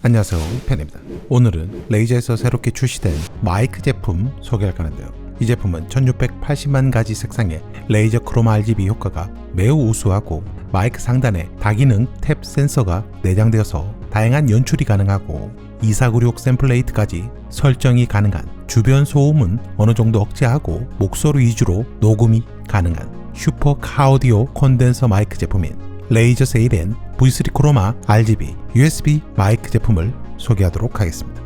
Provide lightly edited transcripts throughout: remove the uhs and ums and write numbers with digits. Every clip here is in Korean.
안녕하세요, 펜입니다. 오늘은 레이저에서 새롭게 출시된 마이크 제품 소개할까 하는데요. 이 제품은 1680만 가지 색상의 레이저 크로마 RGB 효과가 매우 우수하고 마이크 상단에 다기능 탭 센서가 내장되어서 다양한 연출이 가능하고 2496 샘플레이트까지 설정이 가능한, 주변 소음은 어느 정도 억제하고 목소리 위주로 녹음이 가능한 슈퍼 카오디오 콘덴서 마이크 제품인 레이저 세이렌 V3 크로마 RGB USB 마이크 제품을 소개하도록 하겠습니다.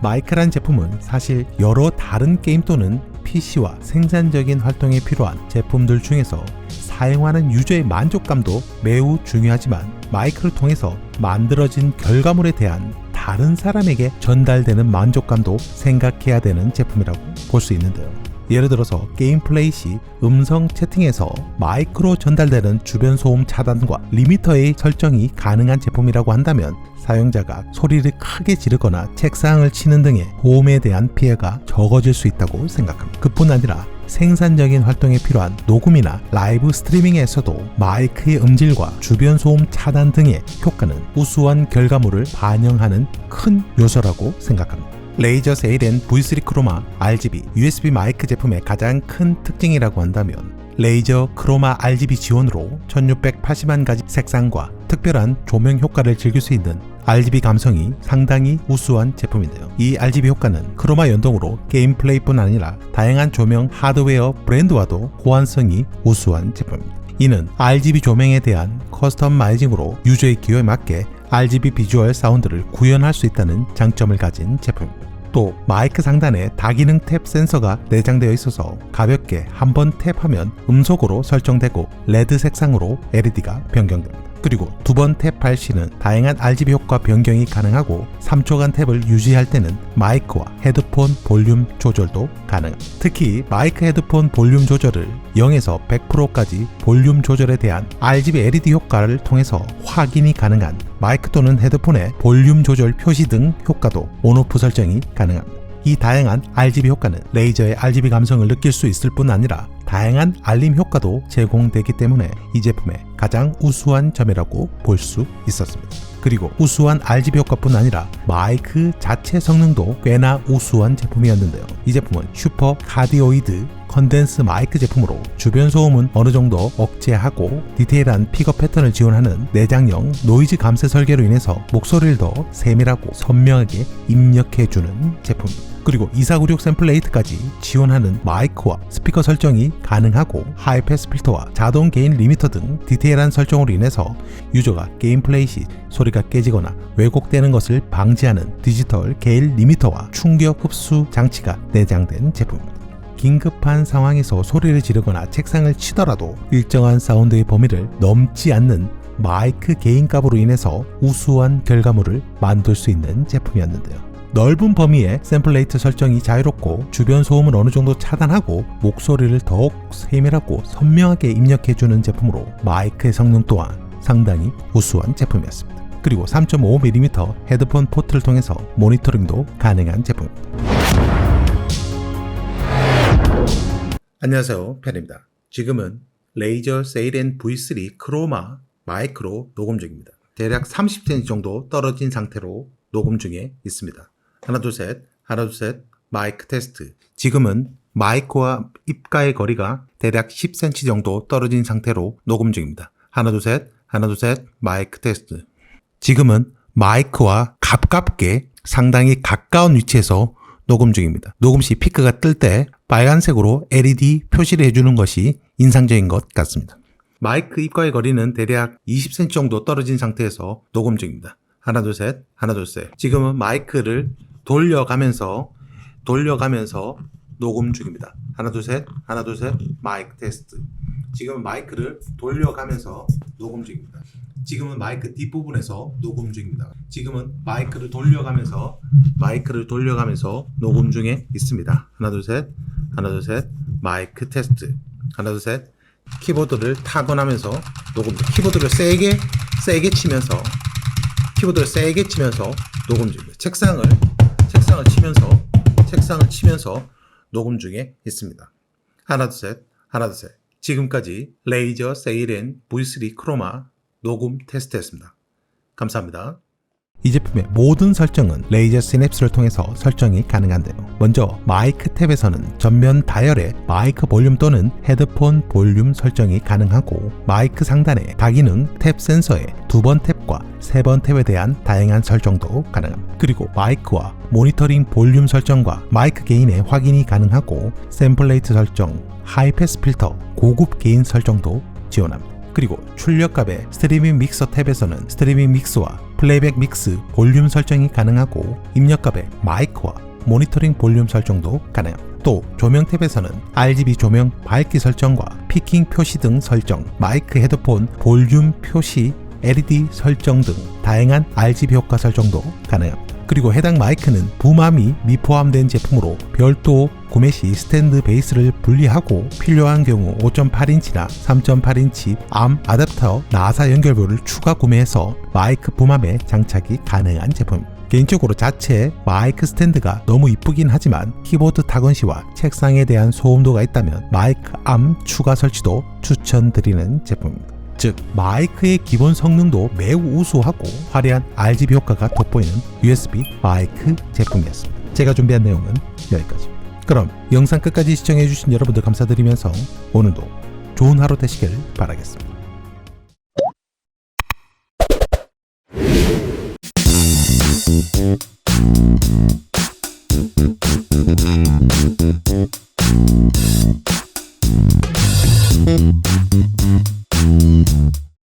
마이크란 제품은 사실 여러 다른 게임 또는 PC와 생산적인 활동에 필요한 제품들 중에서 사용하는 유저의 만족감도 매우 중요하지만 마이크를 통해서 만들어진 결과물에 대한 다른 사람에게 전달되는 만족감도 생각해야 되는 제품이라고 볼 수 있는데요. 예를 들어서 게임 플레이 시 음성 채팅에서 마이크로 전달되는 주변 소음 차단과 리미터의 설정이 가능한 제품이라고 한다면 사용자가 소리를 크게 지르거나 책상을 치는 등의 고음에 대한 피해가 적어질 수 있다고 생각합니다. 그뿐 아니라 생산적인 활동에 필요한 녹음이나 라이브 스트리밍에서도 마이크의 음질과 주변 소음 차단 등의 효과는 우수한 결과물을 반영하는 큰 요소라고 생각합니다. 레이저 세이렌 V3 크로마 RGB USB 마이크 제품의 가장 큰 특징이라고 한다면 레이저 크로마 RGB 지원으로 1680만 가지 색상과 특별한 조명 효과를 즐길 수 있는 RGB 감성이 상당히 우수한 제품인데요. 이 RGB 효과는 크로마 연동으로 게임 플레이뿐 아니라 다양한 조명 하드웨어 브랜드와도 호환성이 우수한 제품입니다. 이는 RGB 조명에 대한 커스터마이징으로 유저의 기호에 맞게 RGB 비주얼 사운드를 구현할 수 있다는 장점을 가진 제품입니다. 또 마이크 상단에 다기능 탭 센서가 내장되어 있어서 가볍게 한번 탭하면 음속으로 설정되고 레드 색상으로 LED가 변경됩니다. 그리고 두 번 탭할 시는 다양한 RGB 효과 변경이 가능하고 3초간 탭을 유지할 때는 마이크와 헤드폰 볼륨 조절도 가능합니다. 특히 마이크 헤드폰 볼륨 조절을 0에서 100%까지 볼륨 조절에 대한 RGB LED 효과를 통해서 확인이 가능한 마이크 또는 헤드폰의 볼륨 조절 표시 등 효과도 온오프 설정이 가능합니다. 이 다양한 RGB 효과는 레이저의 RGB 감성을 느낄 수 있을 뿐 아니라 다양한 알림 효과도 제공되기 때문에 이 제품의 가장 우수한 점이라고 볼 수 있었습니다. 그리고 우수한 RGB 효과뿐 아니라 마이크 자체 성능도 꽤나 우수한 제품이었는데요. 이 제품은 슈퍼 카디오이드 컨덴스 마이크 제품으로 주변 소음은 어느 정도 억제하고 디테일한 픽업 패턴을 지원하는 내장형 노이즈 감쇄 설계로 인해서 목소리를 더 세밀하고 선명하게 입력해주는 제품입니다. 그리고 2496 샘플레이트까지 지원하는 마이크와 스피커 설정이 가능하고 하이패스 필터와 자동 게인 리미터 등 디테일한 설정으로 인해서 유저가 게임 플레이 시 소리가 깨지거나 왜곡되는 것을 방지하는 디지털 게인 리미터와 충격 흡수 장치가 내장된 제품입니다. 긴급한 상황에서 소리를 지르거나 책상을 치더라도 일정한 사운드의 범위를 넘지 않는 마이크 게인 값으로 인해서 우수한 결과물을 만들 수 있는 제품이었는데요. 넓은 범위의 샘플레이트 설정이 자유롭고 주변 소음을 어느 정도 차단하고 목소리를 더욱 세밀하고 선명하게 입력해주는 제품으로 마이크의 성능 또한 상당히 우수한 제품이었습니다. 그리고 3.5mm 헤드폰 포트를 통해서 모니터링도 가능한 제품입니다. 안녕하세요, 펜입니다. 지금은 레이저 세이렌 V3 크로마 마이크로 녹음 중입니다. 대략 30cm 정도 떨어진 상태로 녹음 중에 있습니다. 하나 둘 셋 마이크 테스트. 지금은 마이크와 입가의 거리가 대략 10cm 정도 떨어진 상태로 녹음 중입니다. 하나 둘 셋 마이크 테스트. 지금은 마이크와 가깝게 상당히 가까운 위치에서 녹음 중입니다. 녹음 시 피크가 뜰 때 빨간색으로 LED 표시를 해주는 것이 인상적인 것 같습니다. 마이크 입과의 거리는 대략 20cm 정도 떨어진 상태에서 녹음 중입니다. 하나 둘 셋 지금은 마이크를 돌려가면서 녹음 중입니다. 하나 둘 셋 마이크 테스트. 지금은 마이크를 돌려가면서 녹음 중입니다. 지금은 마이크 뒷부분에서 녹음 중입니다. 지금은 마이크를 돌려가면서 녹음 중에 있습니다. 하나 둘 셋 마이크 테스트. 하나 둘 셋 키보드를 타건하면서 녹음. 키보드를 세게 치면서 녹음 중입니다. 책상을 치면서 녹음 중에 있습니다. 하나 둘 셋 지금까지 레이저 세일앤 V3 크로마 녹음 테스트였습니다. 감사합니다. 이 제품의 모든 설정은 레이저 시냅스를 통해서 설정이 가능한데요. 먼저 마이크 탭에서는 전면 다이얼에 마이크 볼륨 또는 헤드폰 볼륨 설정이 가능하고, 마이크 상단의 다기능 탭 센서의 2번 탭과 3번 탭에 대한 다양한 설정도 가능합니다. 그리고 마이크와 모니터링 볼륨 설정과 마이크 게인의 확인이 가능하고, 샘플레이트 설정, 하이패스 필터, 고급 게인 설정도 지원합니다. 그리고 출력값의 스트리밍 믹서 탭에서는 스트리밍 믹스와 플레이백 믹스 볼륨 설정이 가능하고, 입력값의 마이크와 모니터링 볼륨 설정도 가능합니다. 또 조명 탭에서는 RGB 조명 밝기 설정과 피킹 표시 등 설정, 마이크 헤드폰 볼륨 표시 LED 설정 등 다양한 RGB 효과 설정도 가능합니다. 그리고 해당 마이크는 부음암이 미포함된 제품으로 별도 구매 시 스탠드 베이스를 분리하고 필요한 경우 5.8인치나 3.8인치 암 아댑터 나사 연결부를 추가 구매해서 마이크 부음암에 장착이 가능한 제품입니다. 개인적으로 자체 마이크 스탠드가 너무 이쁘긴 하지만 키보드 타건시와 책상에 대한 소음도가 있다면 마이크 암 추가 설치도 추천드리는 제품입니다. 즉 마이크의 기본 성능도 매우 우수하고 화려한 RGB 효과가 돋보이는 USB 마이크 제품이었습니다. 제가 준비한 내용은 여기까지입니다. 그럼 영상 끝까지 시청해주신 여러분들 감사드리면서 오늘도 좋은 하루 되시길 바라겠습니다.